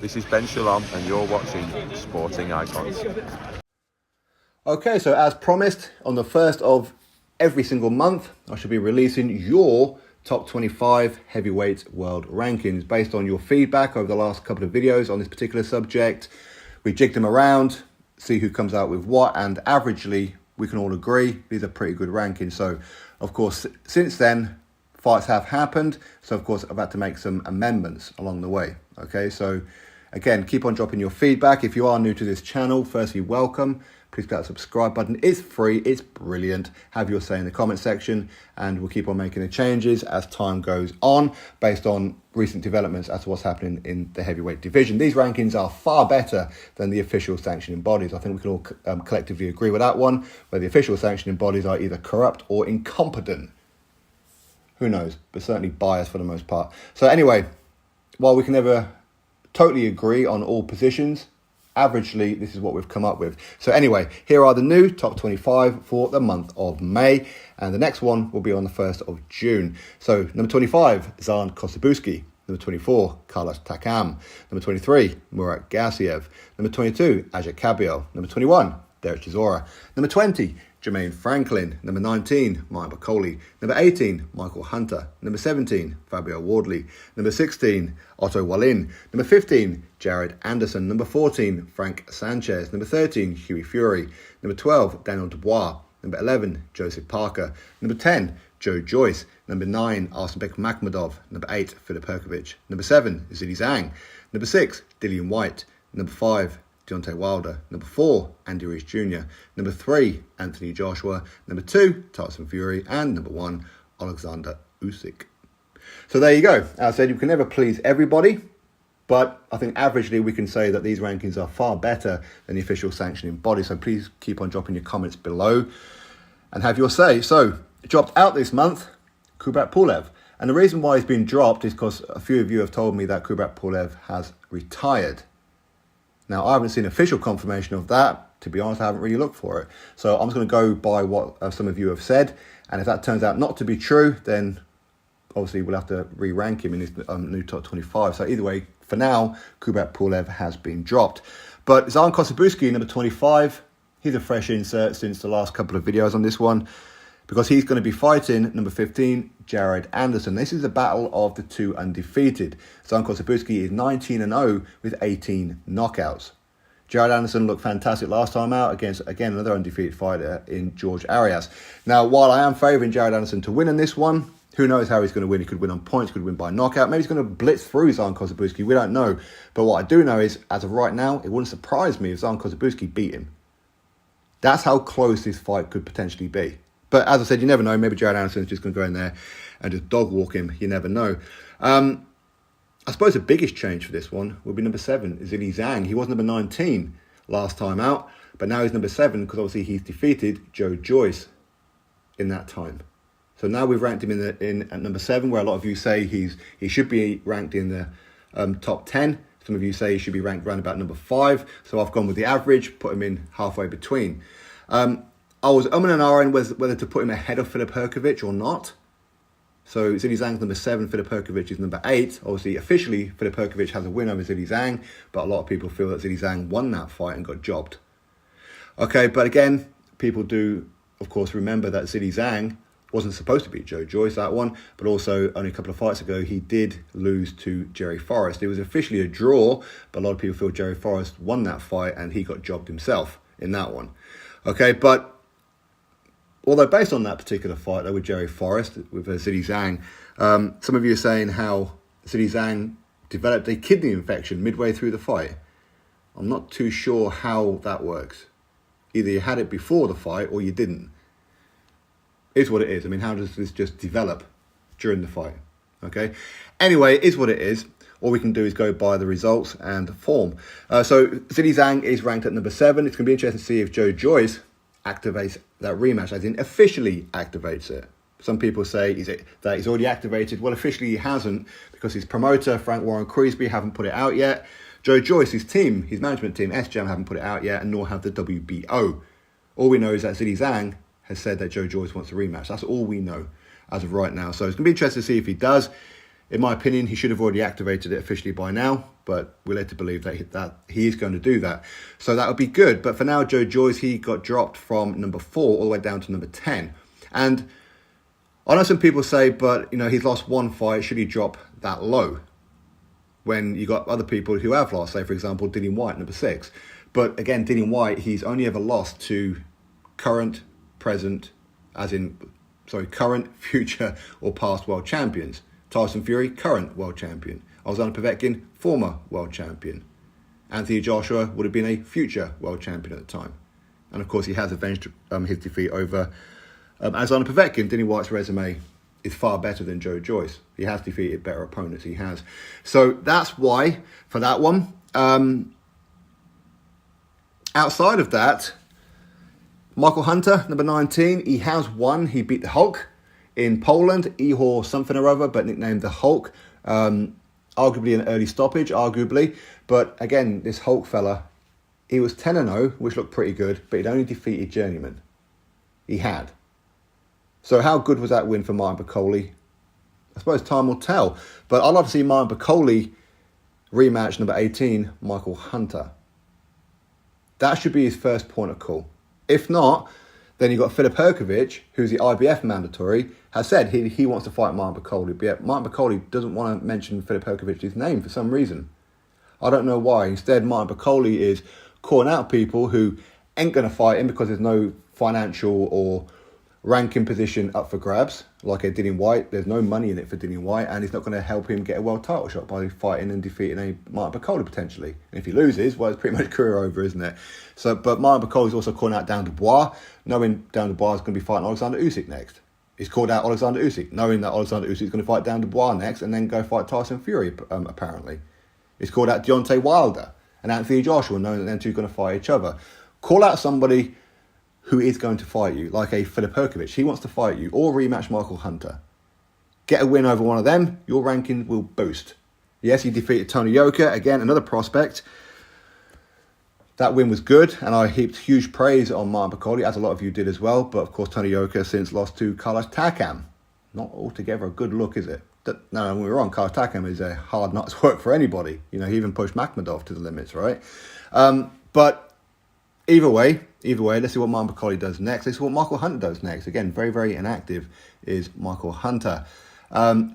This is Ben Shalom and you're watching Sporting Icons. Okay, so as promised, on the first of every single month, I should be releasing your top 25 heavyweight world rankings based on your feedback over the last couple of videos on this particular subject. We jigged them around, see who comes out with what, and averagely, we can all agree these are pretty good rankings. So, of course, since then, fights have happened. So, of course, I've had to make some amendments along the way. Okay, so again, keep on dropping your feedback. If you are new to this channel, firstly, welcome. Please click that subscribe button. It's free. It's brilliant. Have your say in the comment section, and we'll keep on making the changes as time goes on based on recent developments as to what's happening in the heavyweight division. These rankings are far better than the official sanctioning bodies. I think we can all collectively agree with that one, where the official sanctioning bodies are either corrupt or incompetent. Who knows? But certainly biased for the most part. So anyway, while we can never totally agree on all positions, averagely, this is what we've come up with. So anyway, here are the new top 25 for the month of May. And the next one will be on the 1st of June. So number 25, Zhang Kosabuski. Number 24, Carlos Takam. Number 23, Murat Gassiev. Number 22, Ajit Cabiel. Number 21, Derek Chisora. Number 20, Jermaine Franklin. Number 19, Mike Bakole. Number 18, Michael Hunter. Number 17, Fabio Wardley. Number 16, Otto Wallin. Number 15, Jared Anderson. Number 14, Frank Sanchez. Number 13, Hughie Fury. Number 12, Daniel Dubois. Number 11, Joseph Parker. Number 10, Joe Joyce. Number 9, Arsenbek Makhmudov. Number 8, Filip Perkovic. Number 7, Zhilei Zhang. Number 6, Dillian Whyte. Number 5, Deontay Wilder. Number 4, Andy Ruiz Jr. Number 3, Anthony Joshua. Number 2, Tyson Fury. And number 1, Oleksandr Usyk. So there you go. As I said, you can never please everybody, but I think averagely we can say that these rankings are far better than the official sanctioning body. So please keep on dropping your comments below and have your say. So dropped out this month, Kubrat Pulev. And the reason why he's been dropped is because a few of you have told me that Kubrat Pulev has retired. Now, I haven't seen official confirmation of that. To be honest, I haven't really looked for it. So I'm just going to go by what some of you have said. And if that turns out not to be true, then obviously we'll have to re-rank him in his new top 25. So either way, for now, Kubrat Pulev has been dropped. But Zhang Kosabuski, number 25, he's a fresh insert since the last couple of videos on this one, because he's going to be fighting number 15, Jared Anderson. This is a battle of the two undefeated. Zhang Kosabuski is 19-0 with 18 knockouts. Jared Anderson looked fantastic last time out against, again, another undefeated fighter in George Arias. Now, while I am favouring Jared Anderson to win in this one, who knows how he's going to win? He could win on points, could win by knockout. Maybe he's going to blitz through Zhang Kosabuski. We don't know. But what I do know is, as of right now, it wouldn't surprise me if Zhang Kosabuski beat him. That's how close this fight could potentially be. But as I said, you never know. Maybe Jared Anderson's just going to go in there and just dog walk him. You never know. I suppose the biggest change for this one will be number 7, Zhilei Zhang. He was number 19 last time out, but now he's number 7 because obviously he's defeated Joe Joyce in that time. So now we've ranked him in at number 7, where a lot of you say he should be ranked in the top 10. Some of you say he should be ranked around about number 5. So I've gone with the average, put him in halfway between. I was and ahhing whether to put him ahead of Filip Perkovic or not. So Zhilei Zhang's number 7, Filip Perkovic is number 8. Obviously, officially, Filip Perkovic has a win over Zhilei Zhang, but a lot of people feel that Zhilei Zhang won that fight and got jobbed. Okay, but again, people do, of course, remember that Zhilei Zhang wasn't supposed to beat Joe Joyce, that one, but also only a couple of fights ago, he did lose to Jerry Forrest. It was officially a draw, but a lot of people feel Jerry Forrest won that fight and he got jobbed himself in that one. Okay, but although based on that particular fight though, with Jerry Forrest, with Zhilei Zhang, some of you are saying how Zhilei Zhang developed a kidney infection midway through the fight. I'm not too sure how that works. Either you had it before the fight or you didn't. Is what it is. I mean, how does this just develop during the fight? Okay. Anyway, it is what it is. All we can do is go by the results and the form. So Zhilei Zhang is ranked at number 7. It's going to be interesting to see if Joe Joyce activates that rematch, as in officially activates it. Some people say that he's already activated. Well, officially he hasn't, because his promoter, Frank Warren Creasby, haven't put it out yet. Joe Joyce, his team, his management team, SJAM, haven't put it out yet, and nor have the WBO. All we know is that Zhilei Zhang has said that Joe Joyce wants a rematch. That's all we know as of right now. So it's going to be interesting to see if he does. In my opinion, he should have already activated it officially by now, but we're led to believe that he is going to do that. So that would be good. But for now, Joyce, he got dropped from number 4 all the way down to number 10. And I know some people say, but, he's lost one fight. Should he drop that low? When you got other people who have lost, say, for example, Dillian Whyte, number 6. But again, Dillian Whyte, he's only ever lost to current, future, or past world champions. Tyson Fury, current world champion. Oleksandr Usyk, former world champion. Anthony Joshua would have been a future world champion at the time. And of course, he has avenged his defeat over Oleksandr Usyk. Dillian Whyte's resume is far better than Joyce. He has defeated better opponents, he has. So that's why, for that one. Outside of that, Michael Hunter, number 19, he has won. He beat the Hulk in Poland, Ihor something or other, but nicknamed the Hulk. Arguably an early stoppage, But again, this Hulk fella, he was 10-0, which looked pretty good, but he'd only defeated journeyman. He had. So how good was that win for Martin Bakole? I suppose time will tell. But I'd love to see Martin Bakole rematch number 18, Michael Hunter. That should be his first point of call. If not, then you've got Filip Hrgović, who's the IBF mandatory, has said he wants to fight Martin Bakole. But yet Martin Bakole doesn't want to mention Filip Hrgovic's name for some reason. I don't know why. Instead, Martin Bakole is calling out people who ain't going to fight him because there's no financial or ranking position up for grabs, like a Dillian Whyte. There's no money in it for Dillian Whyte, and it's not going to help him get a world title shot by fighting and defeating a Martin Bakole potentially. And if he loses, well, it's pretty much career over, isn't it? So, but Martin Bakole is also calling out Dan Dubois, knowing Dan Dubois is going to be fighting Oleksandr Usyk next. He's called out Oleksandr Usyk, knowing that Oleksandr Usyk is going to fight Dan Dubois next and then go fight Tyson Fury, apparently. He's called out Deontay Wilder and Anthony Joshua, knowing that them two are going to fight each other. Call out somebody who is going to fight you, like a Filip Hrgović. He wants to fight you, or rematch Michael Hunter. Get a win over one of them, your ranking will boost. Yes, he defeated Tony Yoka, again, another prospect. That win was good, and I heaped huge praise on Martin Bakole, as a lot of you did as well. But of course, Tony Yoka since lost to Carlos Takam. Not altogether a good look, is it? No, we're wrong. Carlos Takam is a hard nut's work for anybody. He even pushed Makhmudov to the limits, right? But either way, let's see what Martin Bakole does next. Let's see what Michael Hunter does next. Again, very, very inactive is Michael Hunter.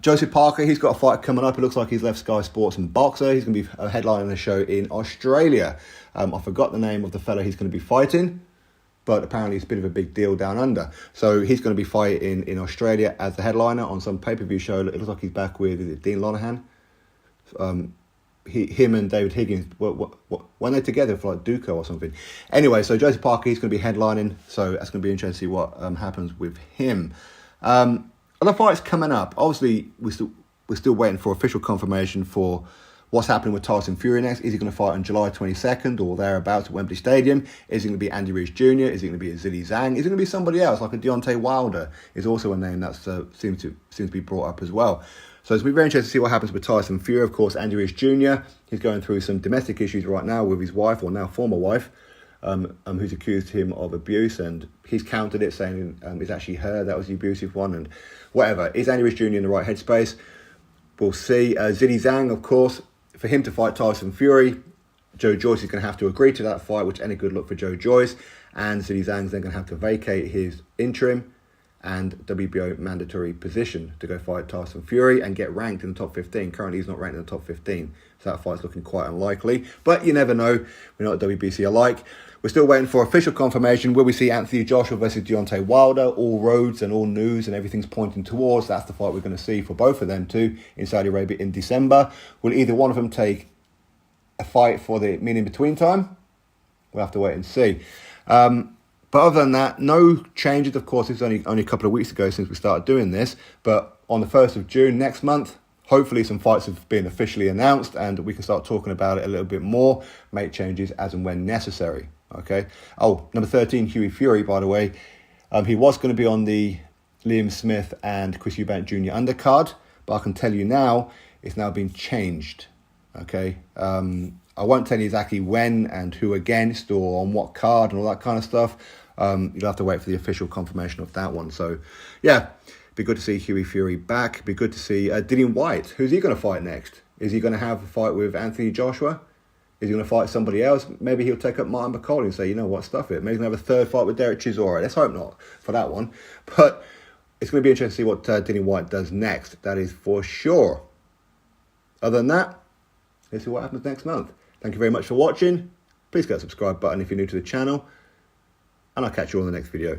Joseph Parker, he's got a fight coming up. It looks like he's left Sky Sports and Boxer. He's going to be headlining a show in Australia. I forgot the name of the fella he's going to be fighting, but apparently it's a bit of a big deal down under. So he's going to be fighting in Australia as the headliner on some pay-per-view show. It looks like he's back with, is it Dean Lonahan? Him and David Higgins, when they're together for like Duco or something. Anyway, so Joseph Parker, he's going to be headlining, so that's going to be interesting to see what happens with him. Other fights coming up. Obviously, we're still waiting for official confirmation for what's happening with Tyson Fury next. Is he going to fight on July 22nd or thereabouts at Wembley Stadium? Is he going to be Andy Ruiz Jr.? Is he going to be a Zhilei Zhang? Is it going to be somebody else, like a Deontay Wilder? Is also a name that seems to be brought up as well. So it's going to be very interesting to see what happens with Tyson Fury. Of course, Andy Ruiz Jr., he's going through some domestic issues right now with his wife, or now former wife, who's accused him of abuse, and he's countered it, saying it's actually her that was the abusive one, and whatever. Is Andy Ruiz Jr. in the right headspace? We'll see. Zhilei Zhang, of course, for him to fight Tyson Fury, Joyce is going to have to agree to that fight, which ain't a good look for Joyce, and Zhilei Zhang's then going to have to vacate his interim and WBO mandatory position to go fight Tyson Fury and get ranked in the top 15. Currently, he's not ranked in the top 15, so that fight's looking quite unlikely. But you never know. We know what WBC are like. We're still waiting for official confirmation. Will we see Anthony Joshua versus Deontay Wilder? All roads and all news and everything's pointing towards that's the fight we're going to see for both of them too in Saudi Arabia in December. Will either one of them take a fight for the in-between time? We'll have to wait and see. But other than that, no changes. Of course, it's only a couple of weeks ago since we started doing this. But on the 1st of June next month, hopefully some fights have been officially announced and we can start talking about it a little bit more, make changes as and when necessary. Okay. Oh, number 13, Hughie Fury, by the way. He was going to be on the Liam Smith and Chris Eubank Jr. undercard, but I can tell you now, it's now been changed. Okay. I won't tell you exactly when and who against or on what card and all that kind of stuff. You'll have to wait for the official confirmation of that one. So, yeah, Be good to see Hughie Fury back. Be good to see Dillian Whyte. Who's he going to fight next? Is he going to have a fight with Anthony Joshua? Is he going to fight somebody else? Maybe he'll take up Martin Bakole and say, you know what, stuff it. Maybe he's going to have a third fight with Derek Chisora. Let's hope not for that one. But it's going to be interesting to see what Dillian Whyte does next. That is for sure. Other than that, let's see what happens next month. Thank you very much for watching. Please click that subscribe button if you're new to the channel. And I'll catch you on the next video.